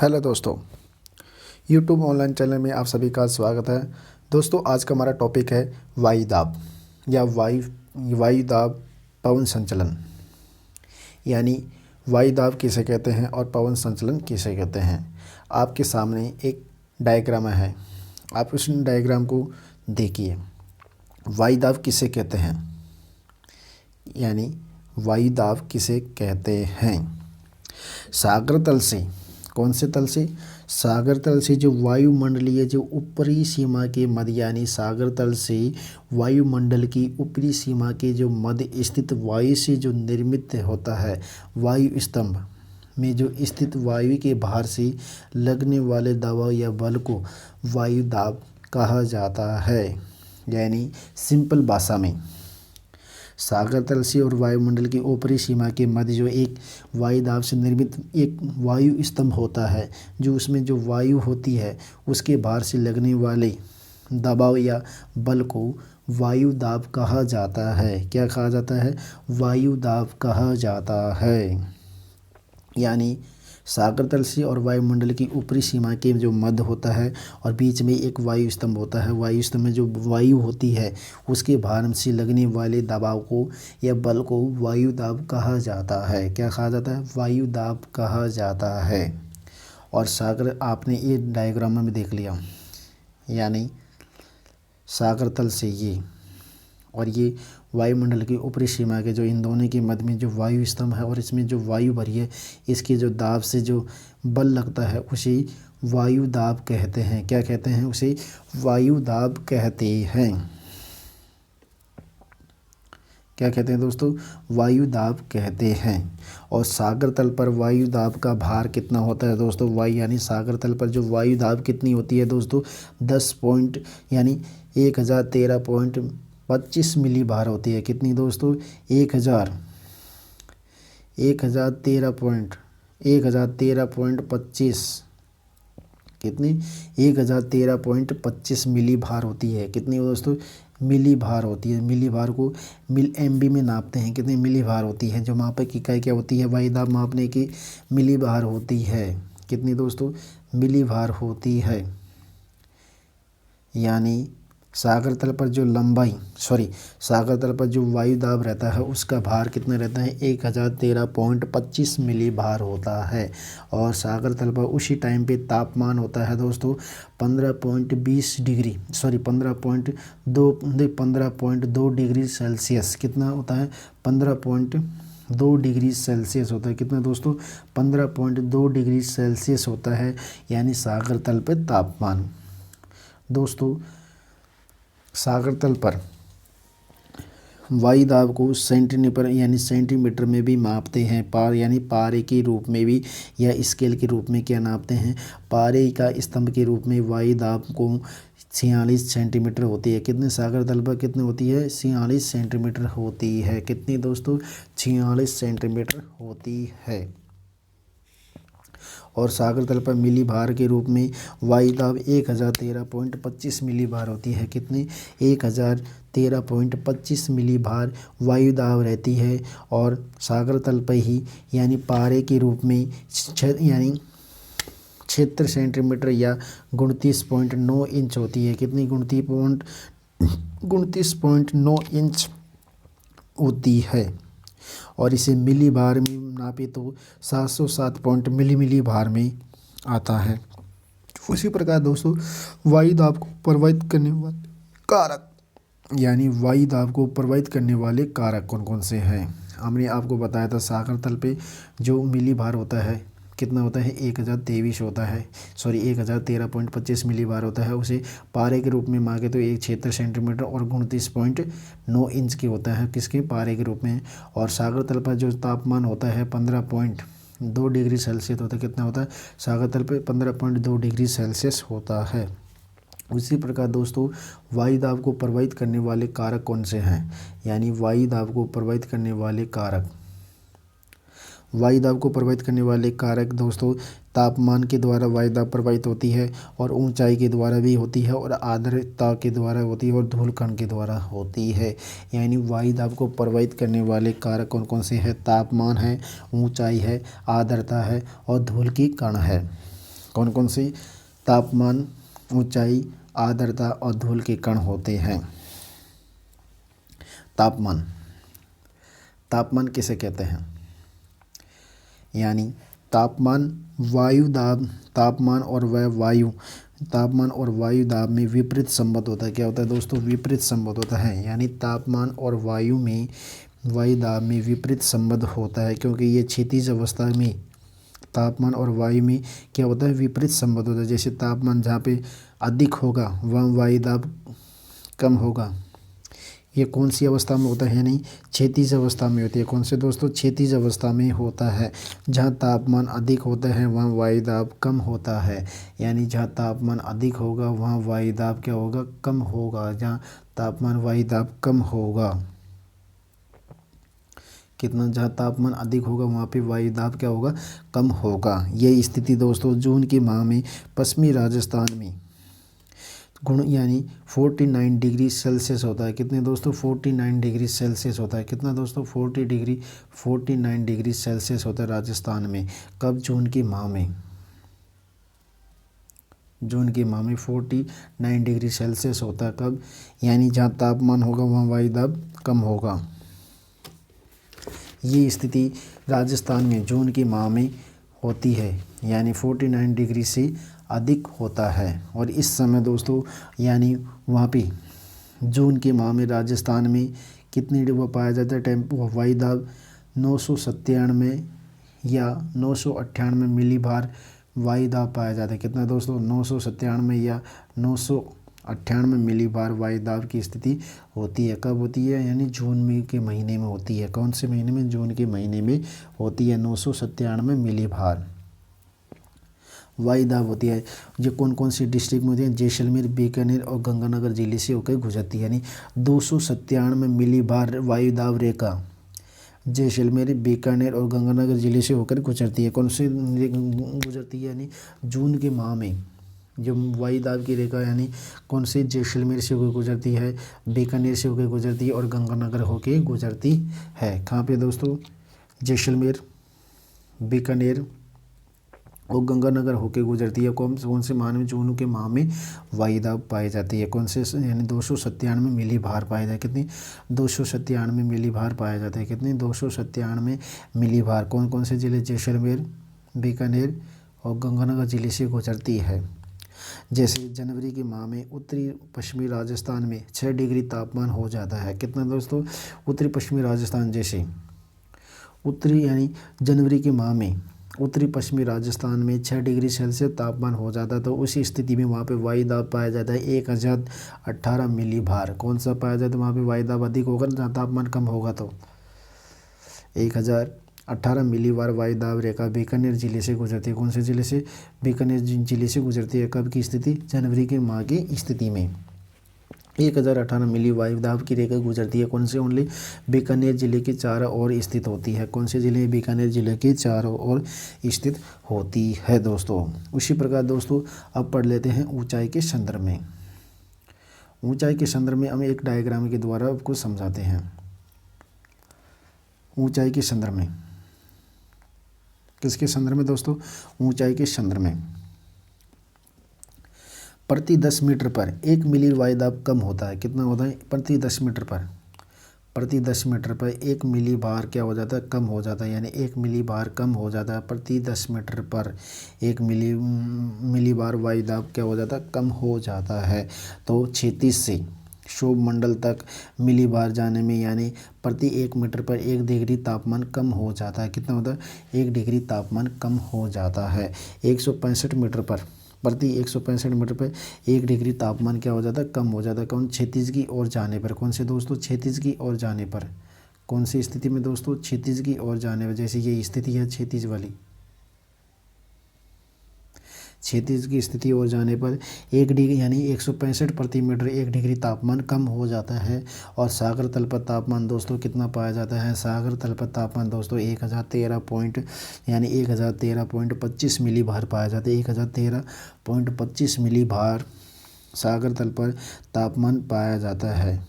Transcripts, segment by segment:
Hello दोस्तों, YouTube online channel में आप सभी का स्वागत है। दोस्तों, आज का हमारा टॉपिक है वायुदाब या वायुदाब पवन संचलन। यानी वायुदाब किसे कहते हैं और पवन संचलन किसे कहते हैं। आपके सामने एक डायग्राम है, आप उस डायग्राम को देखिए। वायुदाब किसे कहते हैं, यानी वायुदाब किसे कहते हैं। सागर तल से, कौन से तल से, सागर तल से जो वायुमंडलीय जो ऊपरी सीमा के मध्य, यानी सागर तल से वायुमंडल की ऊपरी सीमा के जो मध्य स्थित वायु से जो निर्मित होता है, वायु स्तंभ में जो स्थित वायु के भार से लगने वाले दबाव या बल को वायुदाब कहा जाता है। यानी सिंपल भाषा में सागर तल से और वायुमंडल की ऊपरी सीमा के मध्य जो एक वायुदाब से निर्मित एक वायु स्तंभ होता है, जो उसमें जो वायु होती है उसके भार से लगने वाले दबाव या बल को वायुदाब कहा जाता है। क्या कहा जाता है? वायुदाब कहा जाता है। यानी सागर तल से और वायुमंडल की ऊपरी सीमा के जो मध्य होता है और बीच में एक वायु स्तंभ होता है, वायु स्तंभ में जो वायु होती है उसके भार से लगने वाले दबाव को या बल को वायुदाब कहा जाता है। क्या कहा जाता है? वायुदाब कहा जाता है। और सागर आपने ये डायग्राम में देख लिया, यानी सागर तल से ये और ये वायुमंडल की ऊपरी सीमा के जो इन दोनों के मध्य में जो वायु स्तंभ है और इसमें जो वायु भरी है, इसके जो दाब से जो बल लगता है उसे वायुदाब कहते हैं। क्या कहते हैं? उसे वायुदाब कहते हैं। क्या कहते हैं दोस्तों? वायुदाब कहते हैं। और सागर तल पर वायुदाब का भार कितना होता है दोस्तों? यानी सागर तल पर जो वायुदाब कितनी होती है दोस्तों? 10 पॉइंट यानी 1013.25 मिली भार होती है। कितनी दोस्तों? 1013.25 कितनी? 1013.25 मिली भार होती है। कितनी दोस्तों? मिली भार होती है। मिली भार को MB में नापते हैं। कितनी मिली भार होती है? जो मापक इकाई क्या होती है वायुदाब मापने की? मिली भार होती है। कितनी दोस्तों? मिली भार होती है। यानी सागर तल पर जो सागर तल पर जो वायुदाब रहता है उसका भार कितना रहता है? 1013.25 मिली भार होता है। और सागर तल पर उसी टाइम पे तापमान होता है दोस्तों 15.2 डिग्री सेल्सियस। कितना होता है? 15.2 डिग्री सेल्सियस होता है। कितना दोस्तों? 15.2 डिग्री सेल्सियस होता है, यानी सागर तल पर तापमान। दोस्तों, सागर तल पर वायुदाब को सेंटीमीटर में भी मापते हैं। यानी पारे के रूप में भी या स्केल के रूप में क्या नापते हैं? पारे का स्तंभ के रूप में वायुदाब को 46 सेंटीमीटर होती है। कितने सागर तल पर कितनी होती है? 46 सेंटीमीटर होती है। कितनी दोस्तों? 46 सेंटीमीटर होती है। और सागर तल पर मिली भार के रूप में वायुदाब 1013.25 मिली भार होती है। कितनी? 1013.25 मिली भार वायुदाब रहती है। और सागर तल पर ही यानी पारे के रूप में यानी 76 सेंटीमीटर या 29.9 इंच होती है। कितनी? 29.9 इंच होती है। और इसे मिली भार में नापे तो 707 मिली भार में आता है। उसी प्रकार दोस्तों वायुदाब को प्रभावित करने वाले कारक, यानी वायुदाब को प्रभावित करने वाले कारक कौन कौन से हैं? हमने आपको बताया था सागर तल पे जो मिली भार होता है कितना होता है? 1013.25 मिली भार होता है। उसे पारे के रूप में मांगे तो 76 सेंटीमीटर और 29.9 इंच के होता है। किसके? पारे के रूप में। और सागर तल पर जो तापमान होता है 15.2 डिग्री सेल्सियस होता है। कितना होता है? सागर तल पर 15.2 डिग्री सेल्सियस होता है। उसी प्रकार दोस्तों वायुदाब को प्रभावित करने वाले कारक कौन से हैं? यानी वायुदाब को प्रभावित करने वाले कारक दोस्तों तापमान के द्वारा वायुदाब प्रभावित होती है, और ऊंचाई के द्वारा भी होती है, और आर्द्रता के द्वारा होती है, और धूलकण के द्वारा होती है। यानी वायुदाब को प्रभावित करने वाले कारक कौन कौन से हैं? तापमान है, ऊंचाई है, आर्द्रता है और धूल की कण है। कौन कौन सी? तापमान, ऊंचाई, आर्द्रता और धूल के कण होते हैं। तापमान, तापमान किसे कहते हैं? यानी तापमान वायु दाब, तापमान और वायु दाब में विपरीत संबंध होता है। क्या होता है दोस्तों? विपरीत संबंध होता है। यानी तापमान और वायु दाब में विपरीत संबंध होता है, क्योंकि ये क्षैतिज अवस्था में तापमान और वायु में क्या होता है? विपरीत संबंध होता है। जैसे तापमान जहाँ पे अधिक होगा वहाँ वायु दाब कम होगा। ये कौन सी अवस्था में होता है? यानी क्षैतिज अवस्था में होती है। कौन से दोस्तों? क्षैतिज अवस्था में होता है। जहाँ तापमान अधिक होता है वहाँ वायु दाब कम होता है। यानी जहाँ तापमान अधिक होगा वहाँ वायु दाब क्या होगा? कम होगा। जहाँ तापमान वायु दाब कम होगा, कितना? जहाँ तापमान अधिक होगा वहाँ पे वायु दाब क्या होगा? कम होगा। ये स्थिति दोस्तों जून के माह में पश्चिमी राजस्थान में गुण यानी 49 डिग्री सेल्सियस होता है। कितने दोस्तों? 49 डिग्री सेल्सियस होता है। कितना दोस्तों? 49 डिग्री सेल्सियस होता है राजस्थान में। कब? जून के माह में। जून के माह में 49 डिग्री सेल्सियस होता है। कब? यानी जहाँ तापमान होगा वहाँ वायु दाब कम होगा। ये स्थिति राजस्थान में जून के माह में होती है, यानी 49 डिग्री से अधिक होता है। और इस समय दोस्तों यानी वहाँ पे जून के माह में राजस्थान में कितनी डिग्री पाया जाता है? वायु दाब 997 या 998 मिलीबार वायु दाब पाया जाता है। कितना दोस्तों? 997 या 998 मिलीबार वायु दाब की स्थिति होती है। कब होती है? यानी जून में के महीने में होती है। कौन से महीने में? जून के महीने में होती है। 997 मिलीबार वायु दाब होती है। ये कौन कौन सी डिस्ट्रिक्ट में होती है? जैसलमेर, बीकानेर और गंगानगर जिले से होकर गुजरती है। यानी 297 मिलीबार वायु दाब रेखा जैसलमेर, बीकानेर और गंगानगर जिले से होकर गुजरती है। कौन से गुजरती है? यानी जून के माह में जो वायु दाब की रेखा यानी कौन से? जैसलमेर से होकर गुजरती है, बीकानेर से होकर गुजरती है और गंगानगर होकर गुजरती है। कहाँ पे दोस्तों? जैसलमेर, बीकानेर और गंगानगर होकर गुजरती है। कौन से माह में? जून के माह में वायु दाब पाई जाती है। कौन से? यानी 297 मिलीबार पाया जाता है। कितनी? 297 मिलीबार पाया जाता है। कितनी? 297 मिलीबार। कौन कौन से जिले? जैसलमेर, बीकानेर और गंगानगर जिले से गुजरती है। जैसे जनवरी के माह में उत्तरी पश्चिमी राजस्थान में 6 डिग्री तापमान हो जाता है। कितना दोस्तों? उत्तरी पश्चिमी राजस्थान जैसे उत्तरी यानी जनवरी के माह में उत्तरी पश्चिमी राजस्थान में 6 डिग्री सेल्सियस तापमान हो जाता है, तो उसी स्थिति में वहाँ पे वायु दाब पाया जाता है 1018 मिलीबार। कौन सा पाया जाता है? वहाँ पे वायु दाब अधिक होगा, जहाँ तापमान कम होगा तो 1018 मिलीबार वायु दाब रेखा बीकानेर जिले से गुजरती है। कौन से जिले से? बीकानेर जिले से गुजरती है। कब की स्थिति? जनवरी के माह की स्थिति में 1018 मिली वायु दाब की रेखा गुजरती है। कौन से? ओनली बीकानेर जिले के चारों ओर स्थित होती है। कौन से जिले? बीकानेर जिले के चारों ओर स्थित होती है दोस्तों। उसी प्रकार दोस्तों अब पढ़ लेते हैं ऊंचाई के संदर्भ में। ऊंचाई के संदर्भ में हम एक डायग्राम के द्वारा आपको समझाते हैं। ऊंचाई के संदर्भ में किसके संदर्भ में दोस्तों? ऊंचाई के संदर्भ में प्रति 10 मीटर पर 1 मिली वायु दाब कम होता है। कितना होता है? प्रति 10 मीटर पर 1 मिली बार क्या हो जाता है? कम हो जाता है। यानी 1 मिली बार कम हो जाता है। प्रति 10 मीटर पर 1 मिली बार वायु दाब क्या हो जाता है? कम हो जाता है। तो 36 से क्षोभ मंडल तक मिली बार जाने में यानी प्रति 1 मीटर पर 1 डिग्री तापमान कम हो जाता है। कितना होता है? 1 डिग्री तापमान कम हो जाता है। 165 मीटर पर प्रति 165 मीटर पर 1 डिग्री तापमान क्या हो जाता है? कम हो जाता है। कौन? क्षैतिज की ओर जाने पर। कौन से दोस्तों? क्षैतिज की ओर जाने पर। कौन सी स्थिति में दोस्तों? क्षैतिज की ओर जाने पर। जैसे ये स्थिति है क्षैतिज वाली, क्षैतिज की स्थिति ओर जाने पर 1 डिग्री यानी 165 प्रति मीटर 1 डिग्री तापमान कम हो जाता है। और सागर तल पर तापमान दोस्तों कितना पाया जाता है? सागर तल पर तापमान दोस्तों 1013.25 मिली बार पाया जाता है। 1013.25 मिली बार सागर तल पर तापमान पाया जाता है।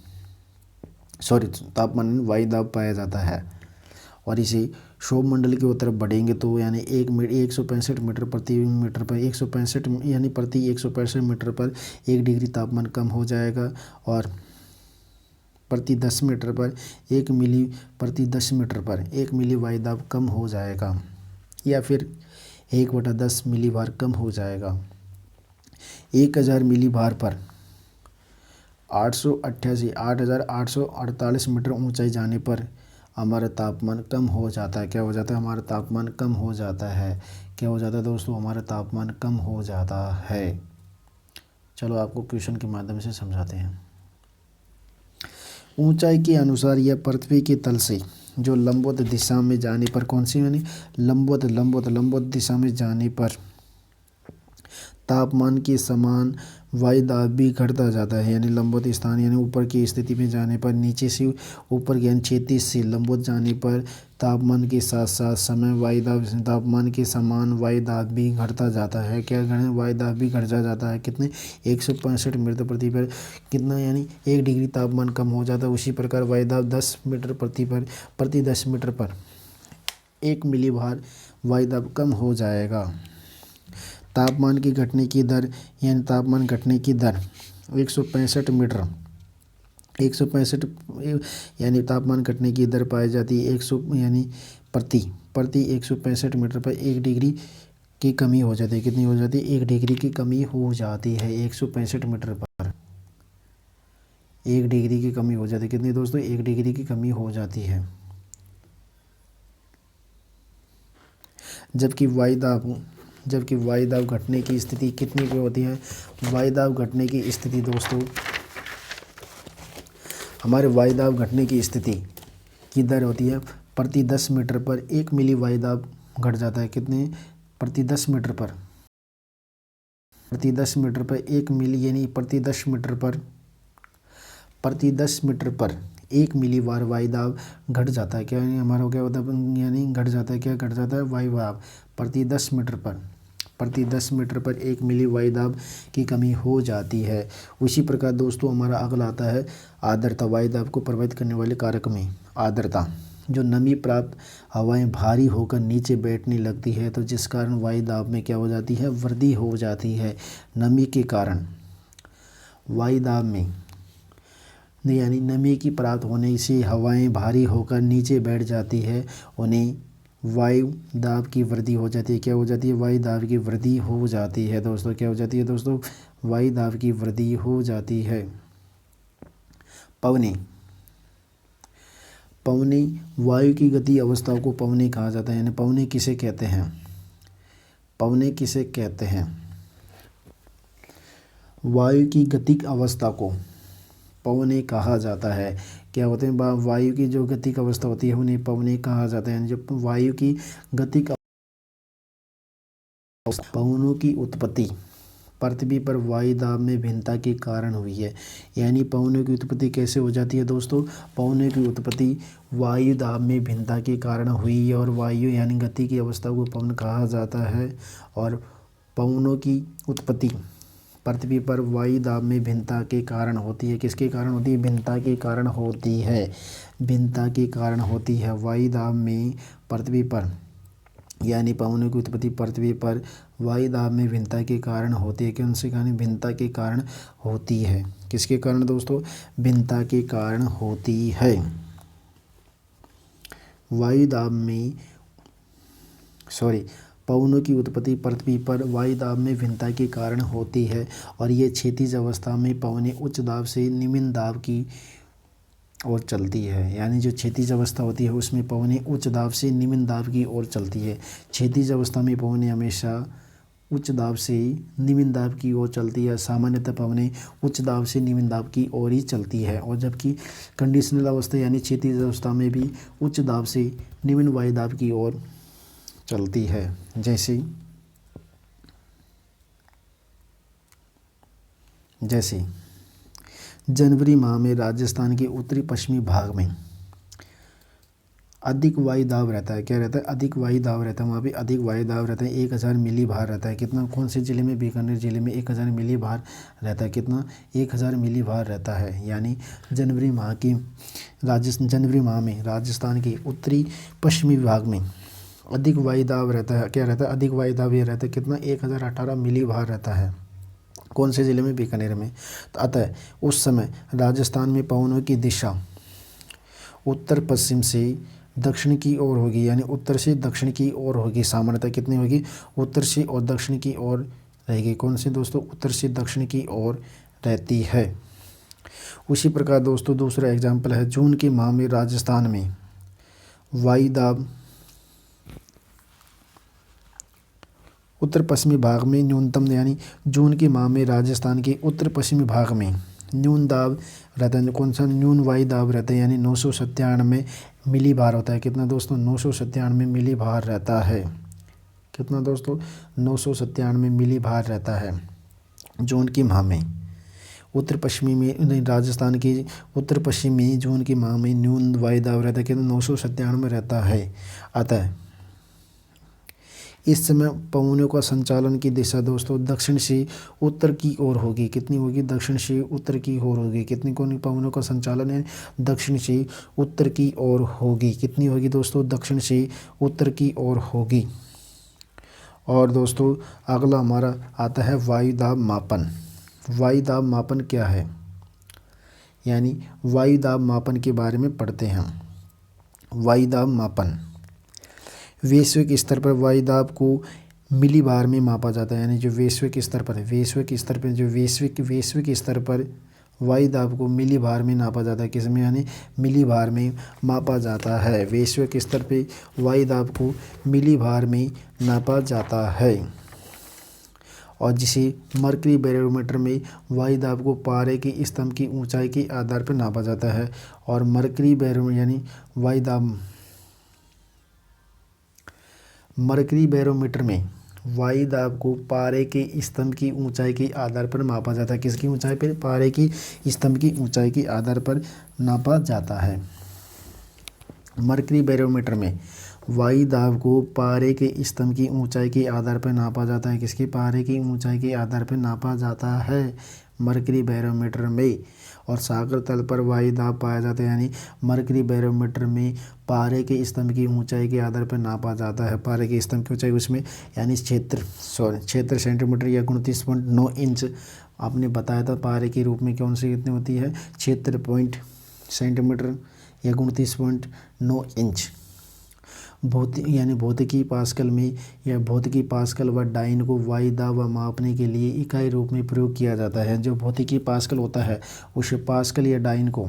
तापमान वायु दाब पाया जाता है। और इसे क्षोभमंडल की तरफ बढ़ेंगे तो यानी 165 मीटर प्रति मीटर पर 165 यानी प्रति 165 मीटर पर 1 डिग्री तापमान कम हो जाएगा, और प्रति 10 मीटर पर 1 मिली प्रति 10 मीटर पर 1 मिली वायुदाब कम हो जाएगा, या फिर 1/10 मिली बार कम हो जाएगा। 1000 मिली बार पर 888 मीटर ऊंचाई जाने पर हमारा तापमान कम हो जाता है। क्या हो जाता है? हमारा तापमान कम हो जाता है। क्या हो जाता है दोस्तों? हमारा तापमान कम हो जाता है। चलो आपको क्वेश्चन के माध्यम से समझाते हैं। ऊंचाई के अनुसार यह पृथ्वी के तल से जो लंबवत दिशा में जाने पर, कौन सी यानी लंबवत दिशा में जाने पर तापमान के समान वायुदाब भी घटता जाता है। यानी लंबवत स्थान यानी ऊपर की स्थिति में जाने पर, नीचे से ऊपर यानी क्षैतिज से लंबवत जाने पर तापमान के साथ साथ समय वायुदाब तापमान के समान वायुदाब भी घटता जाता है। क्या वायुदाब भी घटता जाता है? कितने? 165 मीटर प्रति पर कितना यानी 1 डिग्री तापमान कम हो जाता है। उसी प्रकार वायुदाब 10 मीटर प्रति 10 मीटर पर 1 मिली बार वायुदाब कम हो जाएगा। तापमान की घटने की दर यानी तापमान घटने की दर 165 मीटर 165 यानी तापमान घटने की दर पाई जाती है 100 यानी प्रति 165 मीटर पर 1 डिग्री की कमी हो जाती है। कितनी हो जाती है? 1 डिग्री की कमी हो जाती है 165 मीटर पर 1 डिग्री की कमी हो जाती है। कितनी दोस्तों? 1 डिग्री की कमी हो जाती है। जबकि वायुदाब घटने की स्थिति कितनी पे होती है? वायुदाब घटने की स्थिति दोस्तों, हमारे वायुदाब घटने की स्थिति की दर होती है प्रति 10 मीटर पर 1 मिली वायुदाब घट जाता है। कितने? प्रति 10 मीटर पर 1 मिली यानी प्रति 10 मीटर पर 1 मिली बार वायुदाब घट जाता है। क्या यानी हमारा क्या होता है? यानी घट जाता है। क्या घट जाता है? वायुदाब प्रति 10 मीटर पर 1 मिली वायुदाब की कमी हो जाती है। उसी प्रकार दोस्तों हमारा अगला आता है आर्द्रता। वायुदाब को प्रभावित करने वाले कारक में आर्द्रता, जो नमी प्राप्त हवाएं भारी होकर नीचे बैठने लगती है तो जिस कारण वायुदाब में क्या हो जाती है? वृद्धि हो जाती है। नमी के कारण वायुदाब में यानी नमी की प्राप्त होने से हवाएं भारी होकर नीचे बैठ जाती है, उन्हें वायु दाब की वृद्धि हो जाती है। क्या हो जाती है? वायु दाब की वृद्धि हो जाती है दोस्तों। क्या हो जाती है दोस्तों? वायु दाब की वृद्धि हो जाती है। पवनी वायु की गति अवस्था को पवनी कहा जाता है। यानी पवनी किसे कहते हैं? वायु की गतिक अवस्था को पवनी कहा जाता है। क्या होते हैं? वायु की जो गतिक अवस्था होती है उन्हें पवनी कहा जाता है। जब वायु की गतिक पवनों की उत्पत्ति पृथ्वी पर वायुदाब में भिन्नता के कारण हुई है। यानी पवनों की उत्पत्ति कैसे हो जाती है दोस्तों? पवनों की उत्पत्ति वायुदाब में भिन्नता के कारण हुई है, और वायु यानी गति की अवस्था को पवन कहा जाता है। और पवनों की उत्पत्ति पृथ्वी पर वायुदाब में भिन्नता के कारण होती है। किसके कारण होती है? भिन्नता के कारण होती है। वायुदाब में पृथ्वी पर यानी पवनों की उत्पत्ति पृथ्वी पर वायुदाब में भिन्नता के कारण होती है। कौन से कारण? भिन्नता के कारण होती है। किसके कारण दोस्तों? भिन्नता के कारण होती है। पवनों की उत्पत्ति पृथ्वी पर वायुदाब में भिन्नता के कारण होती है, और ये क्षैतिज अवस्था में पवनें उच्च दाब से निम्न दाब की ओर चलती है। यानी जो क्षैतिज अवस्था होती है उसमें पवनें उच्च दाब से निम्न दाब की ओर चलती है। क्षैतिज अवस्था में पवनें हमेशा उच्च दाब से निम्न दाब की ओर चलती है। सामान्यतः पवनें उच्च दाब से निम्न दाब की ओर ही चलती है, और जबकि कंडीशनल अवस्था यानी क्षैतिज अवस्था में भी उच्च दाब से निम्न वायुदाब की ओर चलती है। जैसे जनवरी माह में राजस्थान के उत्तरी पश्चिमी भाग में अधिक वायु दाब रहता है, क्या रहता है, अधिक वायु दाब रहता है, वहाँ पे अधिक वायु दाब रहता है। 1000 मिली भार रहता है, कितना, कौन से ज़िले में, बीकानेर ज़िले में 1000 मिली भार रहता है, कितना, 1000 मिली भार रहता है। यानी जनवरी माह में राजस्थान के उत्तरी पश्चिमी विभाग में अधिक वायु दाब रहता है, क्या रहता है, अधिक वायु दाब ये रहता है, कितना, 1018 मिली भार रहता है, कौन से ज़िले में, बीकानेर में। तो अतः उस समय राजस्थान में पवनों की दिशा उत्तर पश्चिम से दक्षिण की ओर होगी, यानी उत्तर से दक्षिण की ओर होगी। सामान्यतः कितनी होगी, उत्तर से और दक्षिण की ओर रहेगी। कौन से दोस्तों, उत्तर से दक्षिण की ओर रहती है। उसी प्रकार दोस्तों दूसरा एग्जाम्पल है, जून के माह में राजस्थान में वायु दाब उत्तर पश्चिमी भाग में न्यूनतम, यानी जून के माह में राजस्थान के उत्तर पश्चिमी भाग में न्यून दाब रहता है, कौन सा, न्यून वायु दाब रहता है, यानी 997 मिली भार होता है, कितना दोस्तों, 997 मिली भार रहता है, कितना दोस्तों, 997 मिली भार रहता है जून के माह में। उत्तर पश्चिमी में राजस्थान के उत्तर पश्चिमी जून के माह में न्यून वायु दाब रहता है, कितना, 997 रहता है। अतः इस समय पवनों का संचालन की दिशा दोस्तों दक्षिण से उत्तर की ओर होगी, कितनी होगी, दक्षिण से उत्तर की ओर होगी, कितनी, कौन पवनों का संचालन है, दक्षिण से उत्तर की ओर होगी, कितनी होगी दोस्तों, दक्षिण से उत्तर की ओर होगी। और दोस्तों अगला हमारा आता है वायु दाब मापन। वायु दाब मापन क्या है, यानी वायु दाब मापन के बारे में पढ़ते हैं। वायु दाब मापन, वैश्विक स्तर पर वायु दाब को मिली बार में मापा जाता है, यानी जो वैश्विक स्तर पर है, वैश्विक स्तर पर जो वैश्विक स्तर पर वायु दाब को मिली बार में नापा जाता है, किसमें, यानी मिली बार में मापा जाता है। वैश्विक स्तर पे वायु दाब को मिली बार में नापा जाता है। और जिसे मरकरी बैरोमीटर में वायु दाब को पारे के स्तंभ की ऊंचाई के आधार पर नापा जाता है। और मरकरी बैरोमीटर यानी मरकरी बैरोमीटर में वायु दाब को पारे के स्तंभ की ऊंचाई के आधार पर मापा जाता है, किसकी ऊंचाई पर, पारे की स्तंभ की ऊंचाई के आधार पर नापा जाता है। मरकरी बैरोमीटर में वायु दाब को पारे के स्तंभ की ऊंचाई के आधार पर नापा जाता है, किसकी, पारे की ऊंचाई के आधार पर नापा जाता है मरकरी बैरोमीटर में। और सागर तल पर वायु दाब पाया जाता है, यानी मरकरी बैरोमीटर में पारे के स्तंभ की ऊंचाई के आधार पर नापा जाता है। पारे के स्तंभ की ऊंचाई उसमें यानी क्षेत्र सेंटीमीटर या 29.9 इंच आपने बताया था। पारे के रूप में कौन सी कितनी होती है, क्षेत्र पॉइंट सेंटीमीटर या 29.9 इंच। भौतिकी पास्कल में या भौतिकी पास्कल व डाइन को वायु दाब मापने के लिए इकाई रूप में प्रयोग किया जाता है। जो भौतिकी पास्कल होता है उसे पास्कल या डाइन को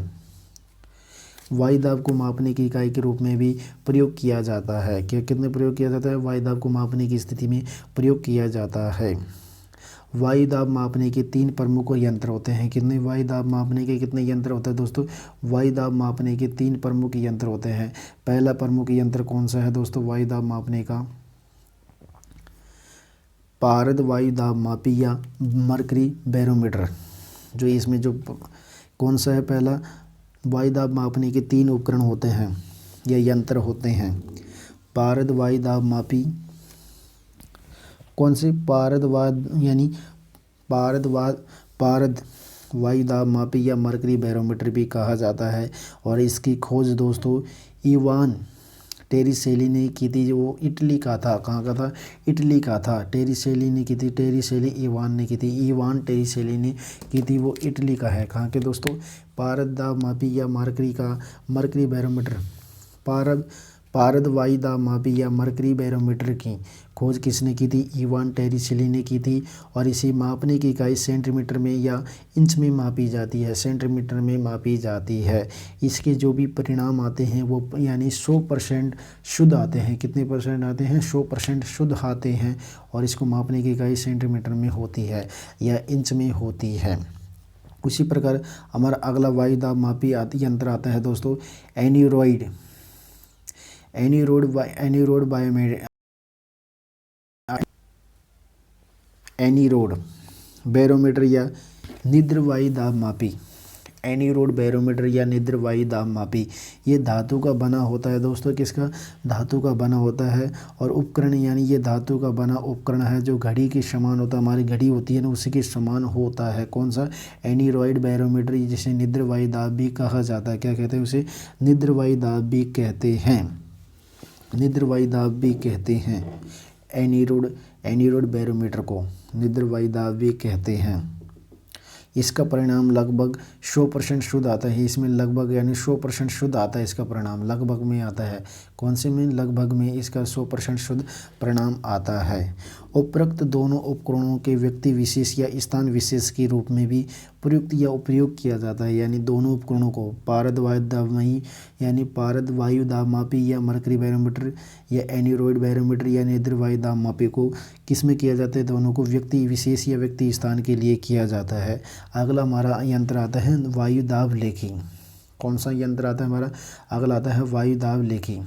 वायु दाब को मापने की इकाई के रूप में भी प्रयोग किया जाता है। क्या कितने प्रयोग किया जाता है, वायु दाब को मापने की स्थिति में प्रयोग किया जाता है। वायु दाब मापने के 3 प्रमुख यंत्र होते हैं। कितने, वायु दाब मापने के कितने यंत्र होते हैं दोस्तों, वायु दाब मापने के 3 प्रमुख यंत्र होते हैं। पहला प्रमुख यंत्र कौन सा है दोस्तों वायु दाब मापने का, पारद वायु दाब मापी या मरकरी बैरोमीटर। जो इसमें जो कौन सा है, पहला वायु दाब मापने के 3 उपकरण होते हैं या यंत्र होते हैं। पारद वायु दाब मापी, कौन से, पारद यानी पारद वायु दाब मापी या मरकरी बैरोमीटर भी कहा जाता है। और इसकी खोज दोस्तों इवान टेरिसेली ने की थी, जो वो इटली का था। कहाँ का था, इटली का था। टेरिसेली ने की थी, टेरिसेली इवान ने की थी, इवान टेरिसेली ने की थी, वो इटली का है। कहाँ के दोस्तों, पारद दाब मापी या मरकरी बैरोमीटर, पारद वायु दाब मापी या मरकरी बैरोमीटर की खोज किसने की थी, इवान टेरिसेली ने की थी। और इसे मापने की इकाई सेंटीमीटर में या इंच में मापी जाती है, सेंटीमीटर में मापी जाती है। इसके जो भी परिणाम आते हैं वो यानी 100% शुद्ध आते हैं। कितने परसेंट आते हैं, 100% शुद्ध आते हैं। और इसको मापने की इकाई सेंटीमीटर में होती है या इंच में होती है। उसी प्रकार हमारा अगला वायु दाब मापी यंत्र आता है दोस्तों एनीरोड बैरोमीटर या निद्र वायु दाब मापी। एनीरोड बैरोमीटर या निद्र वायु दाब मापी, ये धातु का बना होता है दोस्तों। किसका? धातु का बना होता है। और उपकरण यानी ये धातु का बना उपकरण है जो घड़ी के समान होता है, हमारी घड़ी होती है ना उसी के समान होता है। कौन सा? एनीरॉइड बैरोमीटर, जिसे निद्र वायु दाब भी कहा जाता है। क्या कहते हैं उसे? निद्र वायु दाब भी कहते हैं। निद्र वायु दाब भी कहते हैं। एनीरोड बैरोमीटर को निद्र वायु दाब भी कहते हैं। इसका परिणाम लगभग 100% शुद्ध आता है। इसमें लगभग यानी 100% शुद्ध आता है। इसका परिणाम लगभग में आता है। कौन से में? लगभग में इसका 100% शुद्ध परिणाम आता है। उपरोक्त दोनों उपकरणों के व्यक्ति विशेष या स्थान विशेष के रूप में भी प्रयुक्त या उपयोग किया जाता है। यानी दोनों उपकरणों को पारद वायु दाबमयी यानी पारद वायु दाब मापी या मरकरी बैरोमीटर या एनीरॉइड बैरोमीटर या निद्र वायु दाब मापी को किस में किया जाता है? दोनों को व्यक्ति विशेष या व्यक्ति स्थान के लिए किया जाता है। अगला हमारा यंत्र आता है वायु दाब लेखी। कौन सा यंत्र आता है हमारा? अगला आता है वायु दाब लेखी।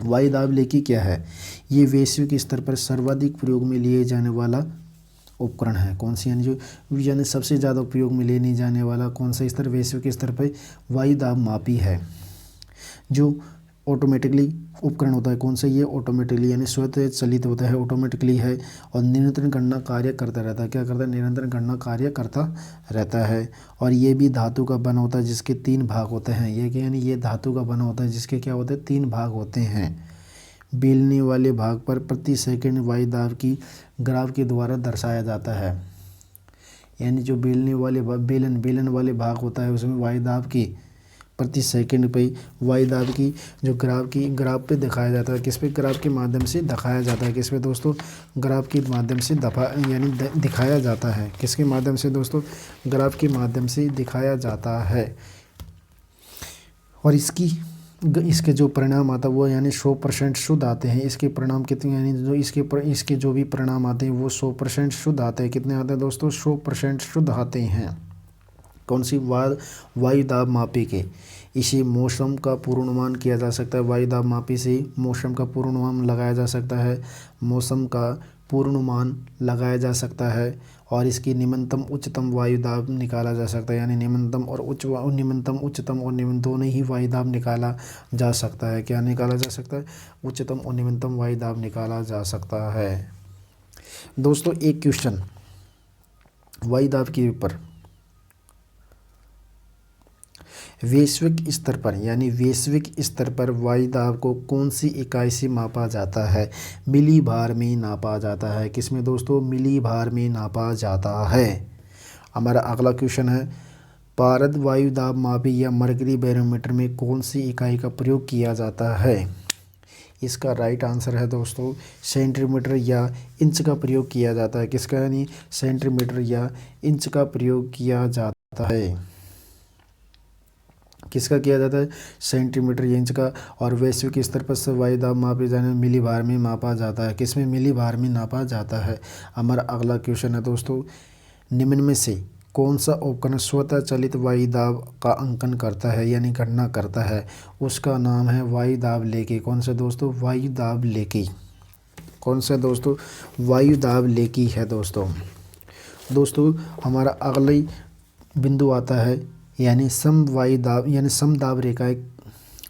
वायु दाब लेखी क्या है? ये वैश्विक स्तर पर सर्वाधिक प्रयोग में लिए जाने वाला उपकरण है। कौन सी? यानी सबसे ज़्यादा उपयोग में लेने जाने वाला कौन सा स्तर? वैश्विक स्तर पर वायु दाब मापी है, जो ऑटोमेटिकली उपकरण होता है। कौन सा? ये ऑटोमेटिकली यानी स्वतः चलित होता है, ऑटोमेटिकली है और निरंतर गणना कार्य करता रहता है। क्या करता है? निरंतर गणना कार्य करता रहता है। और ये भी धातु का बना होता है जिसके 3 भाग होते हैं। ये क्या? यानी ये धातु का बना होता है जिसके क्या होते हैं? 3 भाग होते हैं। बेलने वाले भाग पर प्रति सेकंड वायु दाब की ग्राफ के द्वारा दर्शाया जाता है। यानी जो बेलने वाले बेलन वाले भाग होता है उसमें वायु दाब की प्रति सेकंड पे वायु दाब की जो ग्राफ पे दिखाया जाता है। किस पे? ग्राफ के माध्यम से दिखाया जाता है। किस पे दोस्तों? ग्राफ के माध्यम से दिखाया जाता है। किसके माध्यम से दोस्तों? ग्राफ के माध्यम से दिखाया जाता है। और इसके जो परिणाम आता है वो यानी 100% शुद्ध आते हैं। इसके परिणाम कितने यानी जो इसके जो भी परिणाम आते हैं वो 100% शुद्ध आते हैं। कितने आते हैं दोस्तों? 100% शुद्ध आते हैं। कौन सी? वायु दाब मापी के। इसे मौसम का पूर्वानुमान किया जा सकता है। वायु दाब मापी से मौसम का पूर्वानुमान लगाया जा सकता है। मौसम का पूर्वानुमान लगाया जा सकता है। और इसकी निम्नतम उच्चतम वायु दाब निकाला जा सकता है। यानी निम्नतम और उच्चतम और निम्न दोनों ही वायु दाब निकाला जा सकता है। क्या निकाला जा सकता है? उच्चतम और निम्नतम वायु दाब निकाला जा सकता है। दोस्तों एक क्वेश्चन वायु दाब के ऊपर। वैश्विक स्तर पर वायु दाब को कौन सी इकाई से मापा जाता है? मिलीबार में नापा जाता है। किसमें दोस्तों? मिलीबार में नापा जाता है। हमारा अगला क्वेश्चन है पारद वायु दाब मापी या मरकरी बैरोमीटर में कौन सी इकाई का प्रयोग किया जाता है? इसका राइट आंसर है दोस्तों सेंटीमीटर या इंच का प्रयोग किया जाता है। किसका? यानी सेंटीमीटर या इंच का प्रयोग किया जाता है। किसका किया जाता है? सेंटीमीटर या इंच का। और वैश्विक स्तर पर वायु दाब मापे जाने मिलीबार में मापा जाता है। किसमें? मिलीबार में नापा जाता है। हमारा अगला क्वेश्चन है दोस्तों निम्न में से कौन सा उपकरण स्वतः चलित वायु दाब का अंकन करता है यानी गणना करता है? उसका नाम है वायु दाब लेखी। कौन सा दोस्तों? वायु दाब लेखी। कौन सा दोस्तों? वायु दाब लेखी है दोस्तों। हमारा अगला बिंदु आता है यानी सम वायु दाब यानी समदाब रेखाएं।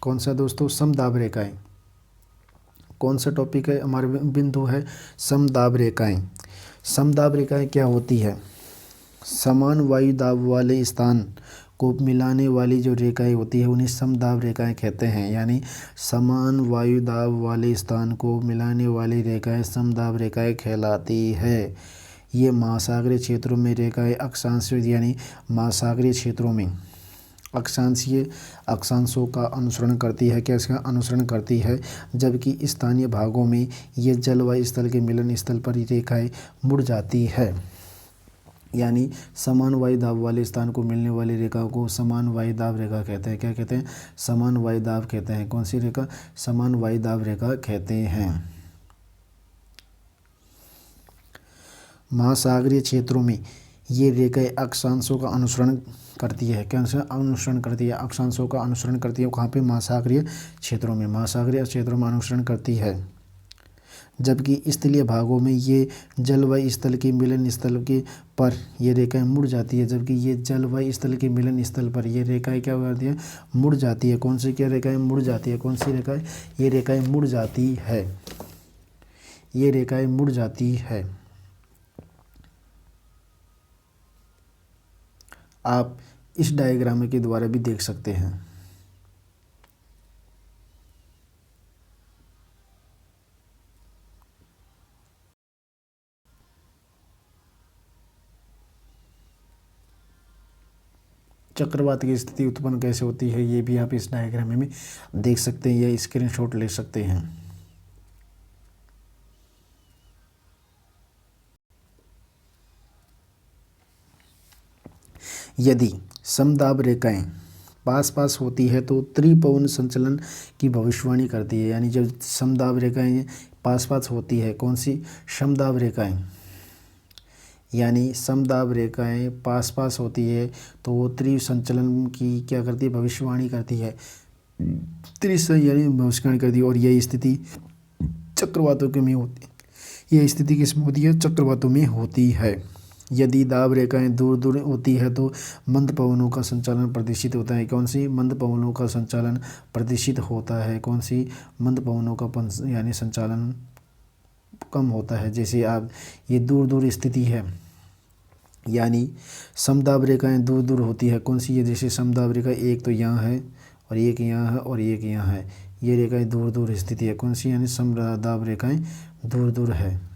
कौन सा दोस्तों? समदाब रेखाएं। कौन सा टॉपिक है? हमारा बिंदु है समदाब रेखाएं। समदाब रेखाएं क्या होती है? समान वायु दाब वाले स्थान को मिलाने वाली जो रेखाएं होती है उन्हें समदाब रेखाएं कहते हैं। यानी समान वायु दाब वाले स्थान को मिलाने वाली रेखाएं समदाब रेखाएं कहलाती है। ये महासागरीय क्षेत्रों में रेखाएं अक्षांशीय यानी महासागरीय क्षेत्रों में अक्षांशों का अनुसरण करती है। क्या इसका अनुसरण करती है? जबकि स्थानीय भागों में ये जलवायु स्थल के मिलन स्थल पर रेखाएं मुड़ जाती है। यानी समान वायु दाब वाले स्थान को मिलने वाली रेखा को समान वायु दाब रेखा कहते हैं। क्या कहते हैं? समान वायु दाब कहते हैं। कौन सी रेखा? समान वायु दाब रेखा कहते हैं। महासागरीय क्षेत्रों में ये रेखाएं अक्षांशों का अनुसरण करती है। क्या अनुसरण करती है? अक्षांशों का अनुसरण करती है। कहाँ पे? महासागरीय क्षेत्रों में अनुसरण करती है। जबकि स्थलीय भागों में ये जल व स्थल के मिलन स्थल के पर ये रेखाएं मुड़ जाती है, जबकि ये जल व स्थल के मिलन स्थल पर ये रेखाएं क्या हो जाती है, मुड़ जाती है। कौन सी क्या रेखाएं मुड़ जाती है, कौन सी रेखाएं, ये रेखाएं मुड़ जाती है, ये रेखाएं मुड़ जाती है। आप इस डायग्राम के द्वारा भी देख सकते हैं। चक्रवात की स्थिति उत्पन्न कैसे होती है ये भी आप इस डायग्राम में देख सकते हैं या स्क्रीनशॉट ले सकते हैं। यदि समदाब रेखाएं पास पास होती है तो त्रिपवन संचलन की भविष्यवाणी करती है। यानी जब समदाब रेखाएं पास पास होती है, कौन सी, समदाब रेखाएं, यानी समदाब रेखाएं पास पास होती है तो वो त्रिसंचलन की क्या करती है, भविष्यवाणी करती है, यानी भविष्यवाणी करती है। और यह स्थिति चक्रवातों के में होती है, यह स्थिति किसमें होती है, चक्रवातों में होती है। यदि दाब रेखाएं दूर दूर होती है तो मंद पवनों का संचालन प्रदर्शित होता है। कौन सी, मंद पवनों का संचालन प्रदर्शित होता है। कौन सी, मंद पवनों का यानी संचालन कम होता है। जैसे आप ये दूर दूर स्थिति है, यानी समदाब रेखाएं दूर दूर होती है। कौन सी, ये जैसे समदाब रेखा एक तो यहाँ है और एक यहाँ है और एक यहाँ है, ये रेखाएं दूर दूर स्थिति है। कौन सी, यानी समदाब रेखाएं दूर दूर है।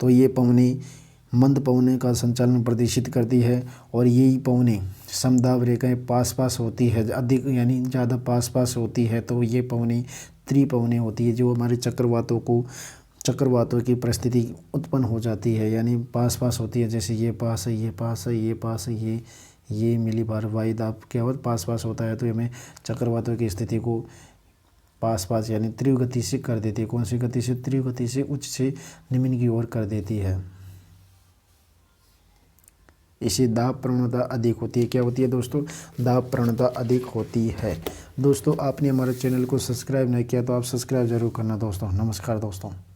तो ये पवनें मंद पवने का संचालन प्रदर्शित करती है। और यही पवनें समदाब रेखाएं पास पास होती है, अधिक यानी ज़्यादा पास पास होती है तो ये पवनें त्रिपवनें होती है, जो हमारे चक्रवातों की परिस्थिति उत्पन्न हो जाती है। यानी पास पास होती है, जैसे ये पास है, ये पास है, ये पास है, ये मिली बार वायुदाब क्या होता, पास पास होता है तो हमें चक्रवातों की स्थिति को पास पास यानी तीव्र गति से कर देती है। कौन सी गति से, तीव्र गति से उच्च से निम्न की ओर कर देती है। इसे दाब प्रवणता अधिक होती है। क्या होती है दोस्तों, दाब प्रवणता अधिक होती है। दोस्तों आपने हमारे चैनल को सब्सक्राइब नहीं किया तो आप सब्सक्राइब जरूर करना दोस्तों। नमस्कार दोस्तों।